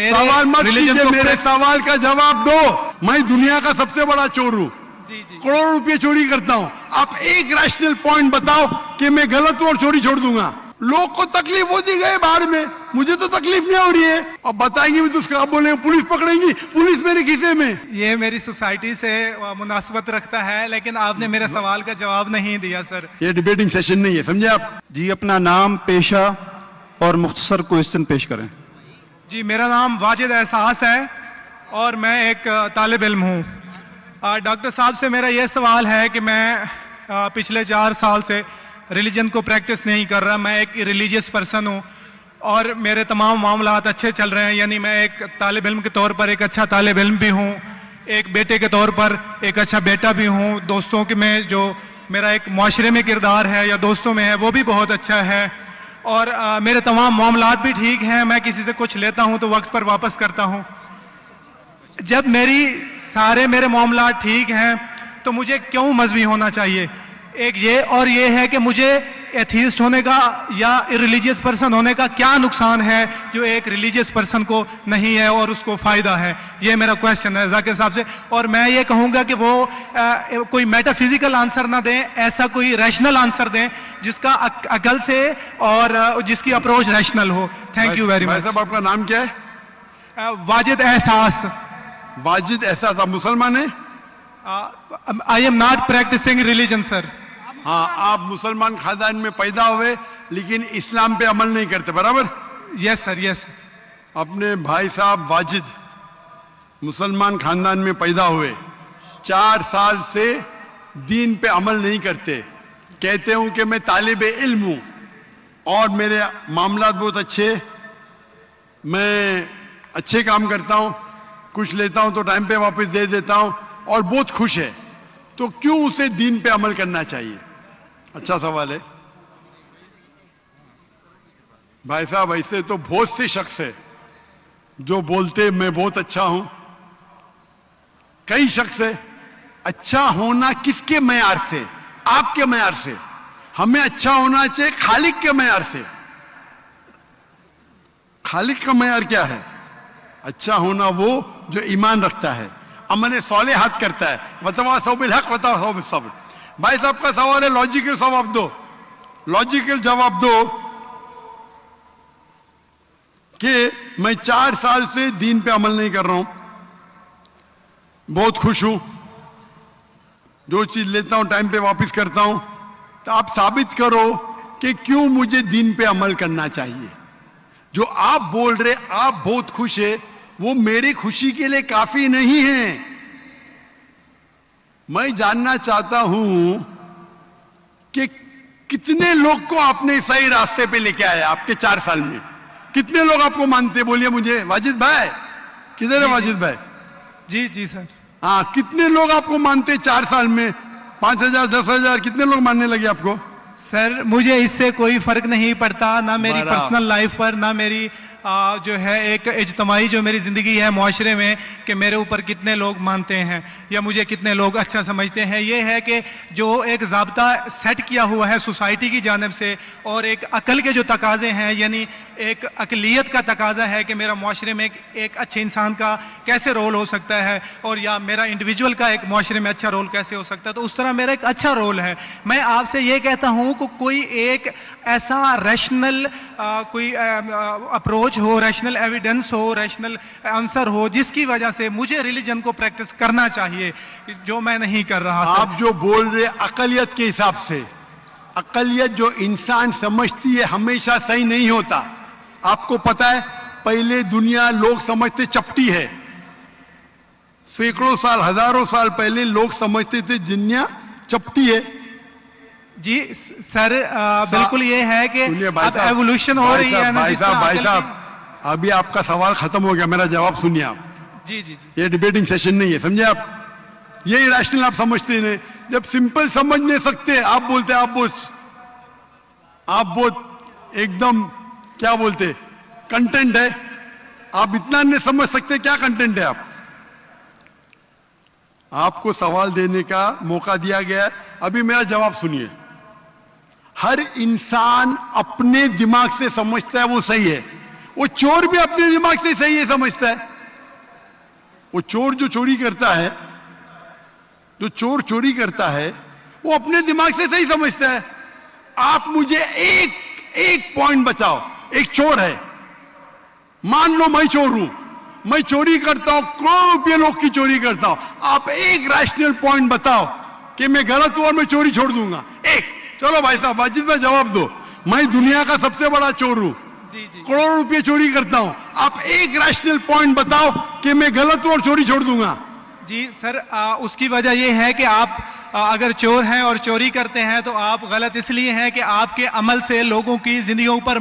सवाल मत कीजिए, मेरे सवाल का जवाब दो। मैं दुनिया का सबसे बड़ा चोर हूं, करोड़ों रुपए चोरी करता हूं। आप एक रैशनल पॉइंट बताओ कि मैं गलत हूं और चोरी छोड़ दूंगा। लोग को तकलीफ होती गए बाहर में, मुझे तो तकलीफ नहीं हो रही है। अब बताएंगे भी तो उसका बोलेंगे पुलिस पकड़ेगी, पुलिस मेरे खीसे में। ये मेरी सोसाइटी से मुनासबत रखता है, लेकिन आपने मेरे सवाल का जवाब नहीं दिया सर। ये डिबेटिंग सेशन नहीं है, समझे आप? जी, अपना नाम, पेशा और मुख्तसर क्वेश्चन पेश करें। जी, मेरा नाम वाजिद एहसास है और मैं एक तालिब इल्म हूँ। डॉक्टर साहब से मेरा यह सवाल है कि मैं पिछले 4 साल से रिलीजन को प्रैक्टिस नहीं कर रहा। मैं एक रिलीजियस पर्सन हूँ और मेरे तमाम मामलात अच्छे चल रहे हैं। यानी मैं एक तालिब इल्म के तौर पर एक अच्छा तालिब इल्म भी हूँ, एक बेटे के तौर पर एक अच्छा बेटा भी हूँ। दोस्तों के में जो मेरा एक मुआशरे में किरदार है या दोस्तों में है वो भी बहुत अच्छा है और मेरे तमाम मामलात भी ठीक हैं। मैं किसी से कुछ लेता हूँ तो वक्त पर वापस करता हूँ। जब मेरे मामलात ठीक हैं तो मुझे क्यों मजहबी होना चाहिए? एक ये और ये है कि मुझे एथीस्ट होने का या रिलीजियस पर्सन होने का क्या नुकसान है जो एक रिलीजियस पर्सन को नहीं है और उसको फायदा है? ये मेरा क्वेश्चन है जाकिर साहब से। और मैं ये कहूंगा कि वो कोई मेटाफिजिकल आंसर ना दें, ऐसा कोई रैशनल आंसर दें जिसका अकल से और जिसकी अप्रोच रैशनल हो। Thank you very much. साहब, आपका नाम क्या है? वाजिद एहसास। वाजिद एहसास, आप मुसलमान हैं? I am not practicing religion sir. हाँ, आप मुसलमान खानदान में पैदा हुए लेकिन इस्लाम पे अमल नहीं करते, बराबर? Yes sir, yes. अपने भाई साहब वाजिद मुसलमान खानदान में पैदा हुए, 4 साल से दीन पे अमल नहीं करते, कहते हूं कि मैं तालिब इल्म हूं और मेरे मामलात बहुत अच्छे, मैं अच्छे काम करता हूं, कुछ लेता हूं तो टाइम पे वापस दे देता हूं और बहुत खुश है, तो क्यों उसे दीन पे अमल करना चाहिए? अच्छा सवाल है भाई साहब। ऐसे तो बहुत से शख्स है जो बोलते मैं बहुत अच्छा हूं। कई शख्स है। अच्छा होना किसके मयार से? आपके मयार से। हमें अच्छा होना चाहिए खालिक के मयार से। खालिक का मयार क्या है? अच्छा होना वो जो ईमान रखता है, अमल सौलेहात करता है, वतवासौ बिल हक वतवासौ बिस सब्र। भाई साहब का सवाल है, लॉजिकल जवाब दो, लॉजिकल जवाब दो कि मैं 4 साल से दीन पे अमल नहीं कर रहा हूं, बहुत खुश हूं, जो चीज लेता हूं टाइम पे वापस करता हूं, तो आप साबित करो कि क्यों मुझे दीन पे अमल करना चाहिए। जो आप बोल रहे आप बहुत खुश है, वो मेरी खुशी के लिए काफी नहीं है। मैं जानना चाहता हूं कि कितने लोग को आपने सही रास्ते पे लेके आया आपके 4 साल में। कितने लोग आपको मानते? बोलिए मुझे। वाजिद भाई किधर है? वाजिद भाई जी जी सर। हाँ, कितने लोग आपको मानते 4 साल में? 5,000 10,000 कितने लोग मानने लगे आपको? सर मुझे इससे कोई फर्क नहीं पड़ता, ना मेरी पर्सनल लाइफ पर, ना मेरी जो है एक इज्तमाही जो मेरी जिंदगी है मुआशरे में, कि मेरे ऊपर कितने लोग मानते हैं या मुझे कितने लोग अच्छा समझते हैं। ये है कि जो एक ज़ाब्ता सेट किया हुआ है सोसाइटी की जानिब से और एक अकल के जो तकाजे हैं, यानी एक अकलियत का तकाजा है कि मेरा मुआशरे में एक अच्छे इंसान का कैसे रोल हो सकता है और या मेरा इंडिविजुअल का एक मुआशरे में अच्छा रोल कैसे हो सकता है, तो उस तरह मेरा एक अच्छा रोल है। मैं आपसे ये कहता हूं कि कोई एक ऐसा रैशनल कोई अप्रोच हो, रैशनल एविडेंस हो, रैशनल आंसर हो जिसकी वजह से मुझे रिलीजन को प्रैक्टिस करना चाहिए, जो मैं नहीं कर रहा। आप जो बोल रहे अकलियत के हिसाब से, अकलियत जो इंसान समझती है हमेशा सही नहीं होता। आपको पता है पहले दुनिया लोग समझते चपटी है, सैकड़ों साल हजारों साल पहले लोग समझते थे दुनिया चपटी है। जी सर, बिल्कुल ये है कि अब एवोल्यूशन हो रही है ना। भाई साहब अभी आपका सवाल खत्म हो गया, मेरा जवाब सुनिए आप। जी जी जी। ये डिबेटिंग सेशन नहीं है, समझे आप? ये रैशनल आप समझते नहीं। जब सिंपल समझ नहीं सकते आप बोलते आप बहुत एकदम क्या बोलते कंटेंट है। आप इतना नहीं समझ सकते क्या कंटेंट है। आपको सवाल देने का मौका दिया गया है, अभी मेरा जवाब सुनिए। हर इंसान अपने दिमाग से समझता है वो सही है, वो चोर भी अपने दिमाग से सही है समझता है। वो चोर जो चोरी करता है, जो चोर चोरी करता है, वो अपने दिमाग से सही समझता है। आप मुझे एक पॉइंट बताओ, एक चोर है, मान लो मैं चोर हूं, मैं चोरी करता हूं, करोड़ों रुपये लोग की चोरी करता हूं, आप एक रैशनल पॉइंट बताओ कि मैं गलत हूं और मैं चोरी छोड़ दूंगा। एक, चलो भाई साहब वाजिद भाई जवाब दो, मैं दुनिया का सबसे बड़ा चोर हूं, जी जी करोड़ों रुपये चोरी करता हूं, आप एक रैशनल पॉइंट बताओ कि मैं गलत हूं और चोरी छोड़ दूंगा। जी सर, उसकी वजह यह है कि आप अगर चोर हैं और चोरी करते हैं तो आप गलत इसलिए हैं कि आपके अमल से लोगों की जिंदगियों पर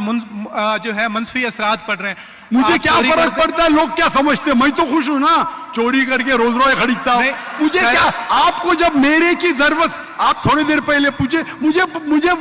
जो है मनफी असरात पड़ रहे हैं। मुझे आप क्या चोरी फर्क करते- पड़ता है लोग क्या समझते हैं, मैं तो खुश हूं ना, चोरी करके रोज रोज खरीदता हूं। नहीं, मुझे सर- क्या, आपको जब मेरे की जरूरत, आप थोड़ी देर पहले पूछे, मुझे मुझे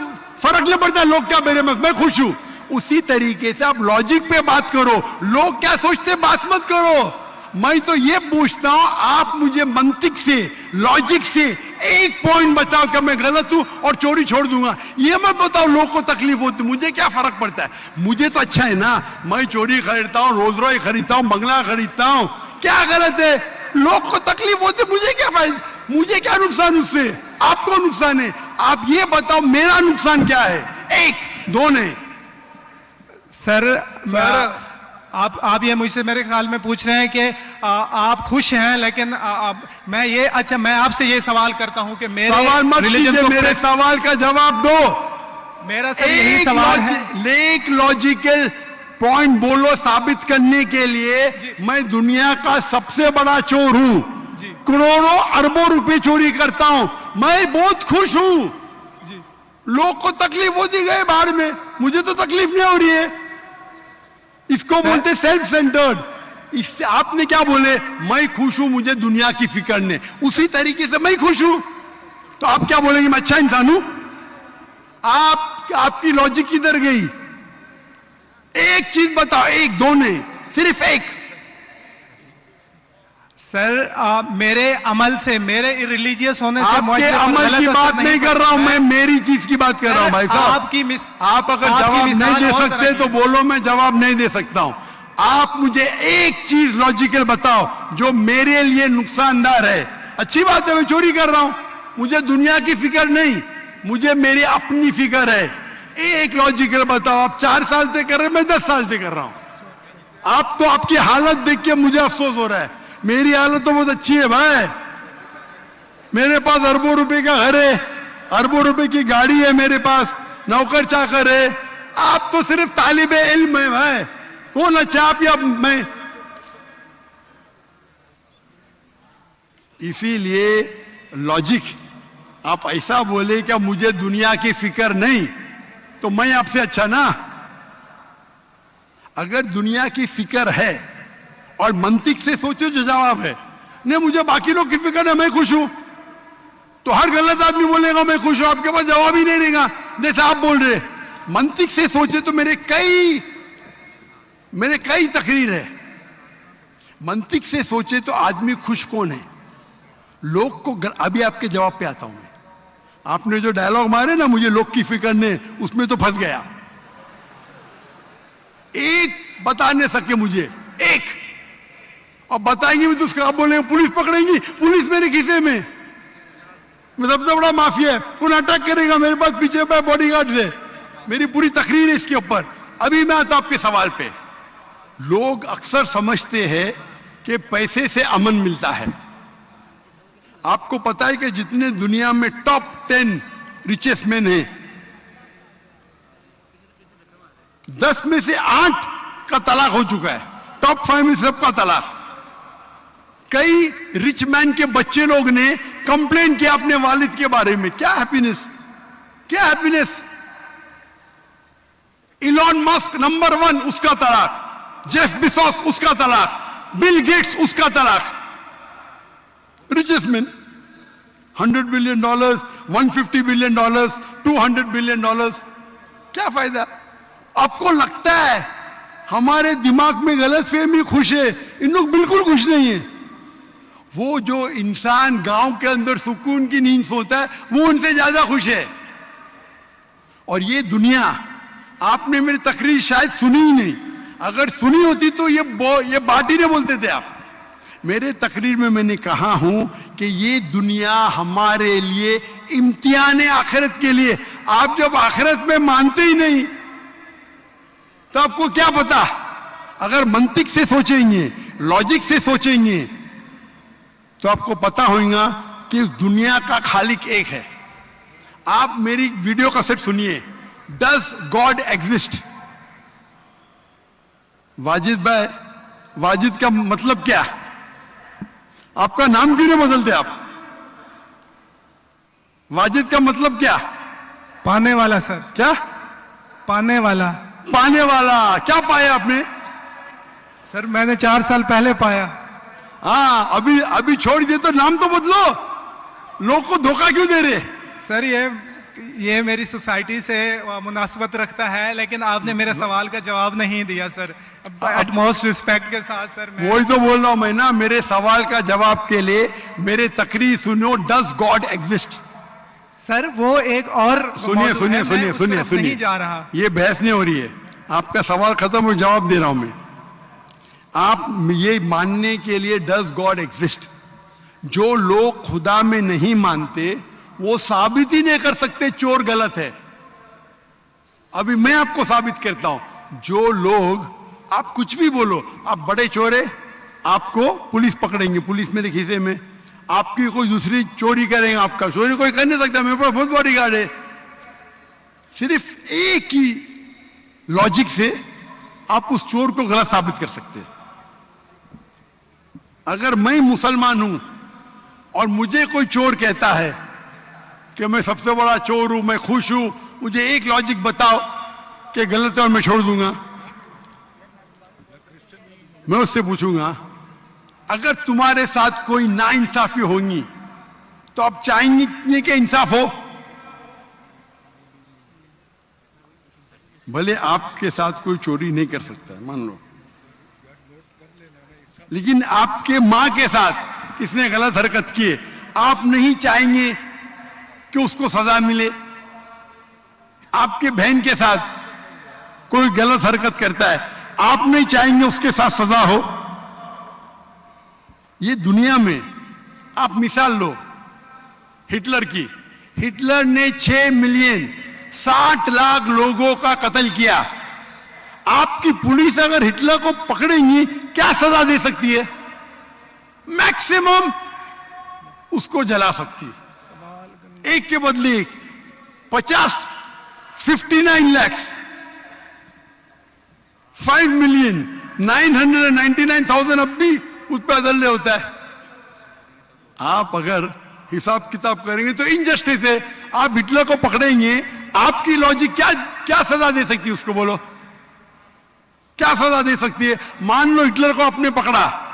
फर्क नहीं पड़ता लोग क्या मेरे में, मैं खुश हूं। उसी तरीके से आप लॉजिक पे बात करो, लोग क्या सोचते बात मत करो। मैं तो ये पूछता हूं, आप मुझे मंतिक से, लॉजिक से एक पॉइंट बताओ कि मैं गलत हूं और चोरी छोड़ दूंगा। ये मत बताओ लोग को तकलीफ होती, मुझे क्या फर्क पड़ता है, मुझे तो अच्छा है ना, मैं चोरी खरीदता हूं, रोज रोज खरीदता हूं, बंगला खरीदता हूं, क्या गलत है? लोग को तकलीफ होती, मुझे क्या फायदा, मुझे क्या नुकसान उससे, आपको नुकसान है। आप ये बताओ मेरा नुकसान क्या है, एक दो नहीं। सर आप ये मुझसे मेरे ख्याल में पूछ रहे हैं कि आप खुश हैं, लेकिन मैं ये, अच्छा मैं आपसे ये सवाल करता हूं कि मेरे सवाल मत रिलीजन कीजिए, को मेरे सवाल का जवाब दो। मेरा सर यही सवाल है। एक लॉजिकल पॉइंट बोलो साबित करने के लिए, मैं दुनिया का सबसे बड़ा चोर हूं, जी करोड़ों अरबों रुपए चोरी करता हूं, मैं बहुत खुश हूं। जी लोग को तकलीफ होती गए बाहर में, मुझे तो तकलीफ नहीं हो रही है। इसको बोलते सेल्फ सेंटर्ड। इससे आपने क्या बोले, मैं खुश हूं, मुझे दुनिया की फिक्र नहीं, उसी तरीके से मैं खुश हूं, तो आप क्या बोलेंगे मैं अच्छा इंसान हूं? आपकी लॉजिक किधर गई? एक चीज बताओ, एक दो नहीं, सिर्फ एक। सर मेरे अमल से, मेरे रिलीजियस होने से आपके मुआशरे पर अमल गलत की असर बात नहीं कर रहा हूं मैं, मेरी चीज की बात कर रहा हूं भाई साहब। आप अगर जवाब नहीं दे सकते तो बोलो, मैं जवाब नहीं दे सकता हूं। आप मुझे एक चीज लॉजिकल बताओ जो मेरे लिए नुकसानदार है। अच्छी बात है, मैं चोरी कर रहा हूं, मुझे दुनिया की फिक्र नहीं, मुझे मेरी अपनी फिक्र है। एक लॉजिकल बताओ। आप 4 साल से कर रहे, मैं 10 साल से कर रहा हूं। आप तो, आपकी हालत देख के मुझे अफसोस हो रहा है, मेरी हालत तो बहुत अच्छी है भाई। मेरे पास अरबों रुपए का घर है, अरबों रुपए की गाड़ी है मेरे पास, नौकर चाकर है। आप तो सिर्फ तालिबे इल्म है भाई, कौन अच्छा आप या मैं? इसीलिए लॉजिक, आप ऐसा बोले क्या मुझे दुनिया की फिक्र नहीं, तो मैं आपसे अच्छा ना? अगर दुनिया की फिक्र है और मंतिक से सोचो जो जवाब है, नहीं मुझे बाकी लोग की फिक्र है, मैं खुश हूं, तो हर गलत आदमी बोलेगा मैं खुश हूं, आपके पास जवाब ही नहीं रहेगा जैसे आप बोल रहे। मंतिक से सोचे तो मेरे कई तकरीर है। मंतिक से सोचे तो आदमी खुश कौन है? लोग को अभी आपके जवाब पे आता हूं मैं। आपने जो डायलॉग मारे ना, मुझे लोग की फिक्र नहीं, उसमें तो फंस गया। एक बता नहीं सके मुझे, एक, और बताएंगे भी तो उसका आप बोलेंगे पुलिस पकड़ेंगी, पुलिस मेरे खीसे में, मैं सबसे बड़ा माफिया है, कौन अटैक करेगा, मेरे पास पीछे पे बॉडीगार्ड है। मेरी पूरी तकरीर है इसके ऊपर। अभी मैं आता आपके सवाल पे। लोग अक्सर समझते हैं कि पैसे से अमन मिलता है। आपको पता है कि जितने दुनिया में टॉप 10 रिचेस्ट मैन हैं, 10 में से 8 का तलाक हो चुका है, टॉप 5 में सबका तलाक। कई रिच मैन के बच्चे लोग ने कंप्लेन किया अपने वालिद के बारे में, क्या हैप्पीनेस, क्या हैप्पीनेस। इलॉन मस्क नंबर 1, उसका तलाक। जेफ बिजोस उसका तलाक। बिल गेट्स उसका तलाक। Richest man, $100 billion, $150 billion, $200 billion, क्या फायदा? आपको लगता है हमारे दिमाग में गलतफहमी खुश है, इन लोग बिल्कुल खुश नहीं है। वो जो इंसान गांव के अंदर सुकून की नींद सोता है, वो उनसे ज्यादा खुश है। और ये दुनिया, आपने मेरी तकरीर शायद सुनी ही नहीं, अगर सुनी होती तो ये बात ही नहीं बोलते थे आप। मेरे तकरीर में मैंने कहा हूं कि ये दुनिया हमारे लिए इम्तिहान है आखिरत के लिए। आप जब आखिरत में मानते ही नहीं तो आपको क्या पता। अगर मंतिक से सोचेंगे, लॉजिक से सोचेंगे तो आपको पता होगा कि इस दुनिया का खालिक एक है। आप मेरी वीडियो कैसेट सुनिए, डज गॉड एग्जिस्ट। वाजिद भाई, वाजिद का मतलब क्या? आपका नाम क्यों नहीं बदलते आप? वाजिद का मतलब क्या? पाने वाला सर। क्या पाने वाला? पाने वाला। क्या पाया आपने? सर मैंने 4 साल पहले पाया। हाँ, अभी छोड़ दिए तो नाम तो बदलो। लोग को धोखा क्यों दे रहे? सर ये मेरी सोसाइटी से मुनासबत रखता है, लेकिन आपने मेरे सवाल का जवाब नहीं दिया सर। एटमोस्ट रिस्पेक्ट के साथ सर मैं वही तो बोल रहा हूं मैं ना। मेरे सवाल का जवाब के लिए मेरे तकरीर सुनो, डज गॉड एग्जिस्ट। सर वो एक और सुनिए सुनिए सुनिए सुनिए सुनिए, नहीं जा रहा। ये बहस नहीं हो रही है। आपका सवाल खत्म हो, जवाब दे रहा हूं मैं। आप ये मानने के लिए डज गॉड एग्जिस्ट, जो लोग खुदा में नहीं मानते वो साबित ही नहीं कर सकते चोर गलत है। अभी मैं आपको साबित करता हूं। जो लोग, आप कुछ भी बोलो, आप बड़े चोर है, आपको पुलिस पकड़ेंगे, पुलिस मेरे खीसे में। आपकी कोई दूसरी चोरी करेंगे, आपका चोरी कोई कर नहीं सकता, मेरे पास बहुत बड़ी गार्ड है। सिर्फ एक ही लॉजिक से आप उस चोर को गलत साबित कर सकते हैं। अगर मैं मुसलमान हूं और मुझे कोई चोर कहता है कि मैं सबसे बड़ा चोर हूं, मैं खुश हूं, मुझे एक लॉजिक बताओ कि गलत है और मैं छोड़ दूंगा। मैं उससे पूछूंगा, अगर तुम्हारे साथ कोई नाइंसाफी होगी तो आप चाहेंगे कि इंसाफ हो? भले आपके साथ कोई चोरी नहीं कर सकता है, मान लो, लेकिन आपके मां के साथ किसने गलत हरकत की है, आप नहीं चाहेंगे कि उसको सजा मिले? आपके बहन के साथ कोई गलत हरकत करता है, आप नहीं चाहेंगे उसके साथ सजा हो? ये दुनिया में आप मिसाल लो हिटलर की। हिटलर ने 6 मिलियन 60 लाख लोगों का कत्ल किया। आपकी पुलिस अगर हिटलर को पकड़ेंगी क्या सजा दे सकती है? मैक्सिमम उसको जला सकती है। एक के बदले 59 लाख 5 मिलियन 999,000 अब भी उस पर अदल्य होता है। आप अगर हिसाब किताब करेंगे तो इनजस्टिस है। आप हिटलर को पकड़ेंगे, आपकी लॉजिक क्या सजा दे सकती है उसको? बोलो, क्या सजा दे सकती है? मान लो हिटलर को आपने पकड़ा,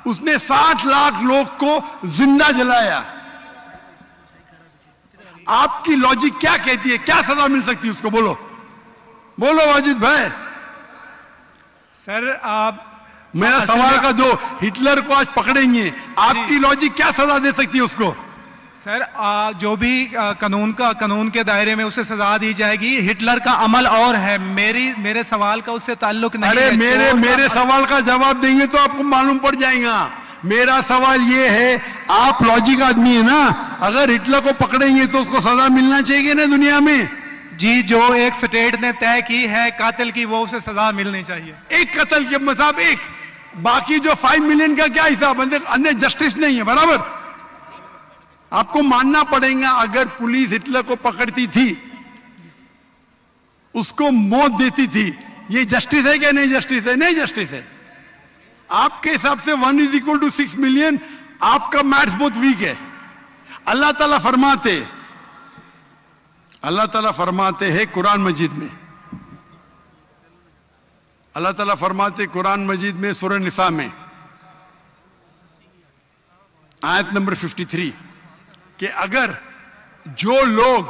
उसने 60 लाख लोग को जिंदा जलाया, आपकी लॉजिक क्या कहती है? क्या सजा मिल सकती है उसको? बोलो बोलो वाजिद भाई। सर आप मेरा सवाल का दो, हिटलर को आज पकड़ेंगे, आपकी लॉजिक क्या सजा दे सकती है उसको? सर जो भी कानून के दायरे में उसे सजा दी जाएगी। हिटलर का अमल और है, मेरे सवाल का उससे ताल्लुक नहीं है। अरे मेरे सवाल का जवाब देंगे तो आपको मालूम पड़ जाएगा। मेरा सवाल ये है, आप लॉजिक आदमी है ना, अगर हिटलर को पकड़ेंगे तो उसको सजा मिलना चाहिए ना दुनिया में? जी, जो एक स्टेट ने तय की है कातिल की, वो उसे सजा मिलनी चाहिए। एक कत्ल के मतलब एक, बाकी जो 5 मिलियन का क्या हिसाब? अन्य जस्टिस नहीं है, बराबर? आपको मानना पड़ेगा, अगर पुलिस हिटलर को पकड़ती थी, उसको मौत देती थी, ये जस्टिस है क्या? नहीं जस्टिस है, नहीं जस्टिस है। आपके हिसाब से 1 = 6 मिलियन, आपका मैथ्स बहुत वीक है। अल्लाह ताला फरमाते हैं कुरान मजीद में, अल्लाह ताला फरमाते कुरान मजीद में सूरह निसा में आयत नंबर 53 कि अगर जो लोग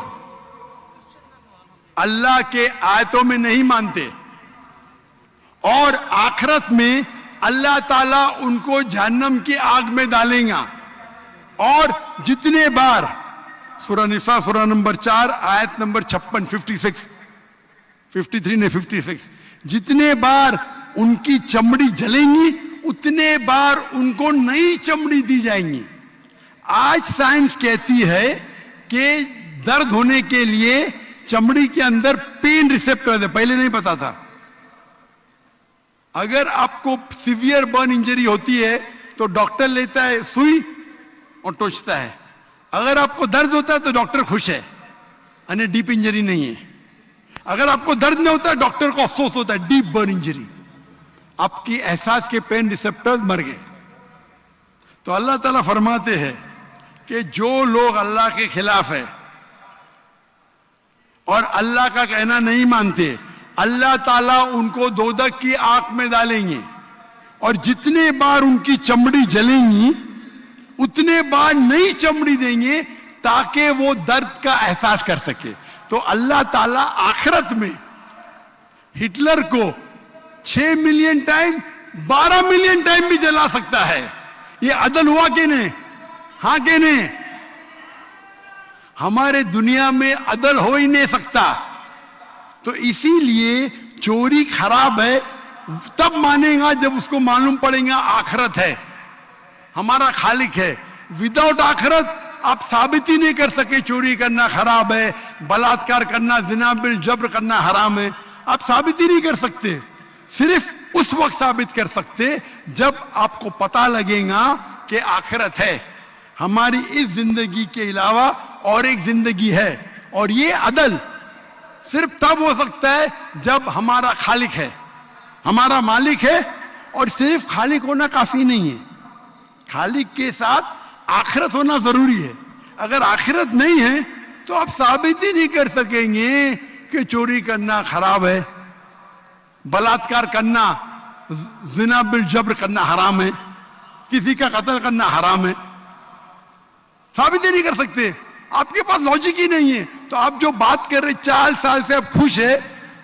अल्लाह के आयतों में नहीं मानते और आखिरत में अल्लाह ताला उनको जहन्नम की आग में डालेगा, और जितने बार, सूरह निसा सूरह नंबर 4 आयत नंबर 56, 56, 53 ने 56, जितने बार उनकी चमड़ी जलेंगी उतने बार उनको नई चमड़ी दी जाएंगी। आज साइंस कहती है कि दर्द होने के लिए चमड़ी के अंदर पेन रिसेप्टर है, पहले नहीं पता था। अगर आपको सीवियर बर्न इंजरी होती है तो डॉक्टर लेता है सुई और टोचता है। अगर आपको दर्द होता है तो डॉक्टर खुश है, यानी डीप इंजरी नहीं है। अगर आपको दर्द नहीं होता डॉक्टर को अफसोस होता है, डीप बर्न इंजरी, आपकी एहसास के पेन रिसेप्टर्स मर गए। तो अल्लाह ताला फरमाते हैं कि जो लोग अल्लाह के खिलाफ है और अल्लाह का कहना नहीं मानते, अल्लाह ताला उनको दोजख की आग में डालेंगे और जितने बार उनकी चमड़ी जलेंगी उतने बार नई चमड़ी देंगे ताकि वो दर्द का एहसास कर सके। तो अल्लाह ताला आखिरत में हिटलर को 6 मिलियन टाइम 12 मिलियन टाइम भी जला सकता है। ये अदल हुआ कि नहीं? हां कि नहीं? हमारे दुनिया में अदल हो ही नहीं सकता। तो इसीलिए चोरी खराब है तब मानेगा जब उसको मालूम पड़ेगा आखिरत है, हमारा खालिक है। विदाउट आखिरत आप साबित ही नहीं कर सके चोरी करना खराब है, बलात्कार करना, जिना बिल जब्र करना हराम है, आप साबित ही नहीं कर सकते। सिर्फ उस वक्त साबित कर सकते जब आपको पता लगेगा कि आखिरत है, हमारी इस जिंदगी के अलावा और एक जिंदगी है। और ये अदल सिर्फ तब हो सकता है जब हमारा खालिक है, हमारा मालिक है। और सिर्फ खालिक होना काफी नहीं है, खालिक के साथ आखिरत होना जरूरी है। अगर आखिरत नहीं है तो आप साबित ही नहीं कर सकेंगे कि चोरी करना खराब है, बलात्कार करना, जिना बिल जब्र करना हराम है, किसी का कत्ल करना हराम है, साबित ही नहीं कर सकते। आपके पास लॉजिक ही नहीं है। तो आप जो बात कर रहे 4 साल से आप खुश है,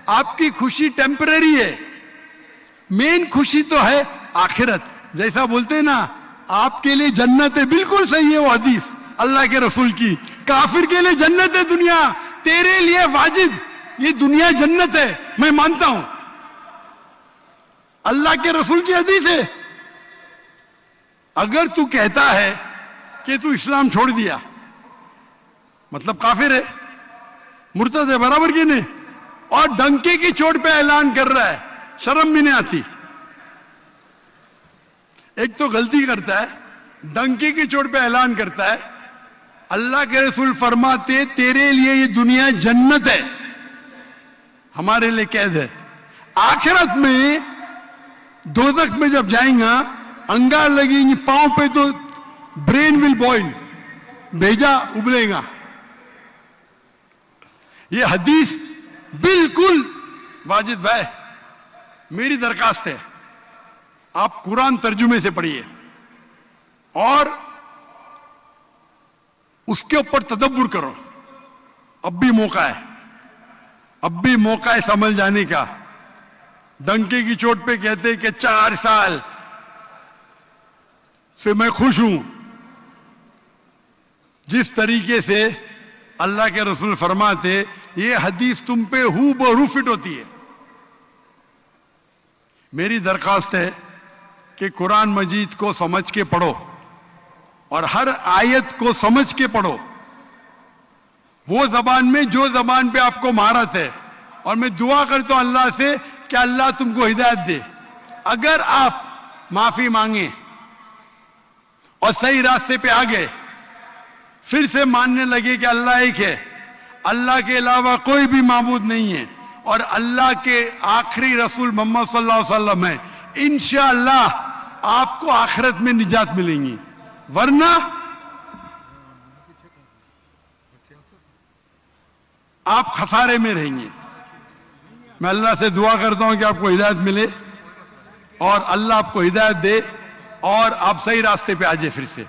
आपकी खुशी टेम्परेरी है, मेन खुशी तो है आखिरत। जैसा बोलते हैं ना, आपके लिए जन्नत है, बिल्कुल सही है वो हदीस अल्लाह के रसूल की। काफिर के लिए जन्नत है दुनिया, तेरे लिए वाजिद ये दुनिया जन्नत है, मैं मानता हूं, अल्लाह के रसूल की हदीस है। अगर तू कहता है कि तू इस्लाम छोड़ दिया मतलब काफिर है, मुर्तद है, बराबर की नहीं, और डंके की चोट पे ऐलान कर रहा है, शर्म भी नहीं आती। एक तो गलती करता है, डंके की चोट पे ऐलान करता है। अल्लाह के रसूल फरमाते तेरे लिए ये दुनिया जन्नत है, हमारे लिए कैद है। आखिरत में दोजख में जब जाएगा अंगार लगेंगी पांव पे तो ब्रेन विल बॉइल, भेजा उबलेगा। ये हदीस बिल्कुल वाजिद भाई, मेरी दरखास्त है आप कुरान तर्जुमे से पढ़िए और उसके ऊपर तदब्बुर करो। अब भी मौका है, अब भी मौका है समझ जाने का। डंके की चोट पे कहते कि 4 साल से मैं खुश हूं। जिस तरीके से अल्लाह के रसूल फरमाते ये हदीस तुम पे हूबहू फिट होती है। मेरी दरखास्त है कि कुरान मजीद को समझ के पढ़ो और हर आयत को समझ के पढ़ो, वो जबान में जो जबान पे आपको महारत है। और मैं दुआ करता हूं अल्लाह से कि अल्लाह तुमको हिदायत दे। अगर आप माफी मांगे और सही रास्ते पे आ गए, फिर से मानने लगे कि अल्लाह एक है, अल्लाह के अलावा कोई भी माबूद नहीं है और अल्लाह के आखिरी रसूल मोहम्मद सल्लल्लाहु अलैहि वसल्लम है, इंशाअल्लाह आपको आखिरत में निजात मिलेंगी। वरना आप खसारे में रहेंगे। मैं अल्लाह से दुआ करता हूं कि आपको हिदायत मिले और अल्लाह आपको हिदायत दे और आप सही रास्ते पे आ जाए फिर से।